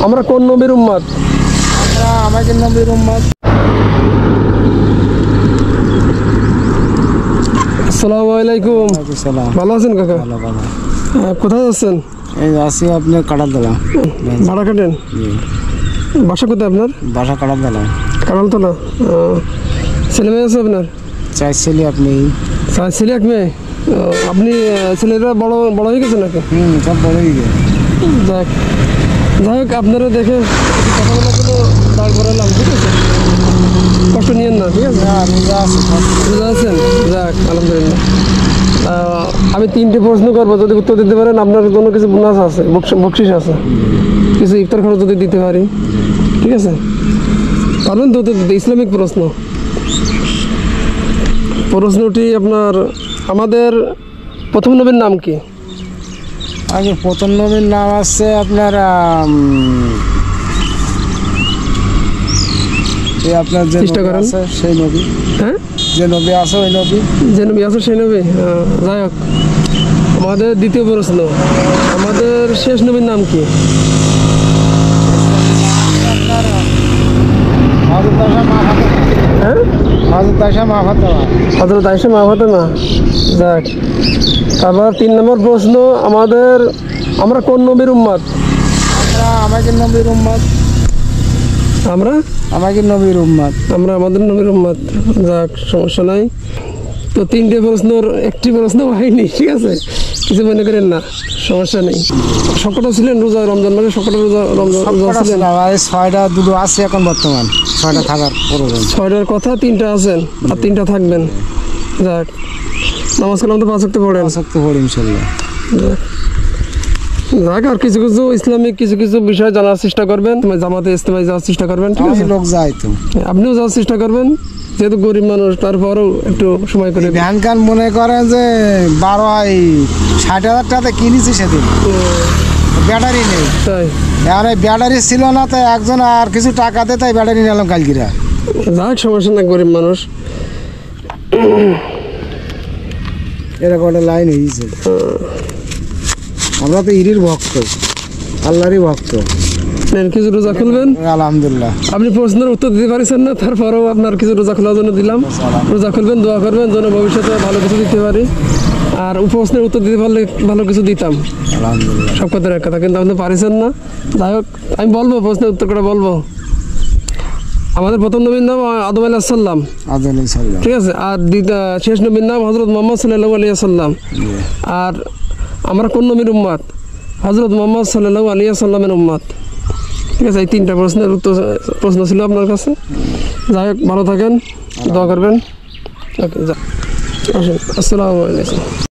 আমরা কোন নবীর উম্মত? আমরা আমাদের নবীর উম্মত। আসসালামু আলাইকুম। ভালো আছেন কাকা? কোথায় আছেন? এই আছি আপনার কাটারতলা। ভাড়া কাটেন? বাসা কোথায় আপনার? বাসা কাটারতলা। কাটারতলা। ছেলে মেয়ে আছে আপনার? 4 ছেলে। আপনি? 4 ছেলে 1 মেয়ে। আপনি ছেলেরা বড় বড় হয়ে গেছে নাকি? সব বড় হয়ে গেছে। যাই হোক, আপনারা দেখে কথা বলার জন্য দাঁড় করালাম, ঠিক আছে? কষ্ট নিয়েন না, ঠিক আছে? রোজা আছেন? যাক, আলহামদুলিল্লাহ। আমি 3টে প্রশ্ন করবো, যদি উত্তর দিতে পারেন আপনার কোনো কিছু বোনাস আছে, বকশিস আছে, কিছু ইফতার খরচ যদি দিতে পারি, ঠিক আছে? পারবেন তো? ইসলামিক প্রশ্ন। প্রশ্নটি আপনার, আমাদের প্রথম নবীর নাম কি? আগে প্রথম নবীর নাম আছে আপনার আপনার যে চেষ্টা করেন সেই নবী। হ্যাঁ, যে নবী আছে ওই নবী। যে নবী আছে সেই নবী। যাই হোক, আমাদের দ্বিতীয় প্রশ্ন, আমাদের শেষ নবীর নাম কি? হ্যাঁ, হযরত আয়েশা মা ফাতেমা। যাক, তারপর 3 নম্বর প্রশ্ন, আমরা কোন নবীর উম্মত? আমরা আমাদের নবীর উম্মত। আমরা আমাদের নবীর উম্মত। আমরা আমাদের নবীর উম্মত। যাক, সমস্যা নাই। তো 3টে প্রশ্নর একটি প্রশ্ন হয়নি, ঠিক আছে? কিছু মনে করেন না, সমস্যা নেই। সকটা ছিলেন রোজা? রমজান মাসে সকটা রোজা ছিলেন? 6টা দুটো আছে এখন বর্তমান। 6টা থাকার প্রয়োজন। 6টার কথা 3টা আছেন, আর 3টা থাকবেন। যাক, নামাজ কালাম তো 5 ওয়াক্ত পড়েন? 5 ওয়াক্ত পড়ি ইনশাআল্লাহ। যাক, আর কিছু কিছু ইসলামিক কিছু বিষয় জানার চেষ্টা করবেন। জামাতে ইস্তেমায় যাওয়ার চেষ্টা করবেন, ঠিক আছে? লোক যায় তো, আপনিও যাওয়ার চেষ্টা করবেন, যেহেতু গরিব মানুষ, তারপরেও একটু সময় করে। ভ্যান কান মনে করেন যে 60,000 টাকাতে কিনেছি সেদিন, ব্যাটারি নেই। তাই? এখানে ব্যাটারি ছিল না, তাই একজন আর কিছু টাকা দিয়ে তাই ব্যাটারি নিলাম কালকিরা। যাক, সমস্যা না, গরিব মানুষ। এরকম একটা লাইন হয়েছে। আমরা তো ইরির ভক্ত, আল্লাহরই ভক্ত। কিছু রোজা খুলবেন? আলহামদুলিল্লাহ। আপনি প্রশ্নের উত্তর দিতে পারছেন না, তারপরেও আপনার কিছু রোজা খোলার জন্য দিলাম। রোজা খুলবেন, দোয়া করবেন যেন ভবিষ্যতে ভালো কিছু দিতে পারি। আর প্রশ্নের উত্তর দিতে পারলে ভালো কিছু দিতাম, আলহামদুলিল্লাহ। সব কথার এক কথা, কিন্তু আপনি পারছেন না। যাই হোক, আমি বলবো, প্রশ্নের উত্তর করে বলবো। আমাদের প্রথম নবীর নাম আদম আলাইহিস সালাম, ঠিক আছে? আর শেষ নবীর নাম হযরত মুহাম্মদ সাল্লাল্লাহু আলাইহি ওয়াসাল্লাম। আর আমরা কোন নবীর উম্মত? হযরত মুহাম্মদ সাল্লাল্লাহু আলাইহি ওয়াসাল্লামের উম্মত, ঠিক আছে? এই 3টা প্রশ্নের প্রশ্ন ছিল আপনার কাছে। যাই হোক, ভালো থাকেন, দোয়া করবেন। ওকে, আসুন। আসসালামু আলাইকুম।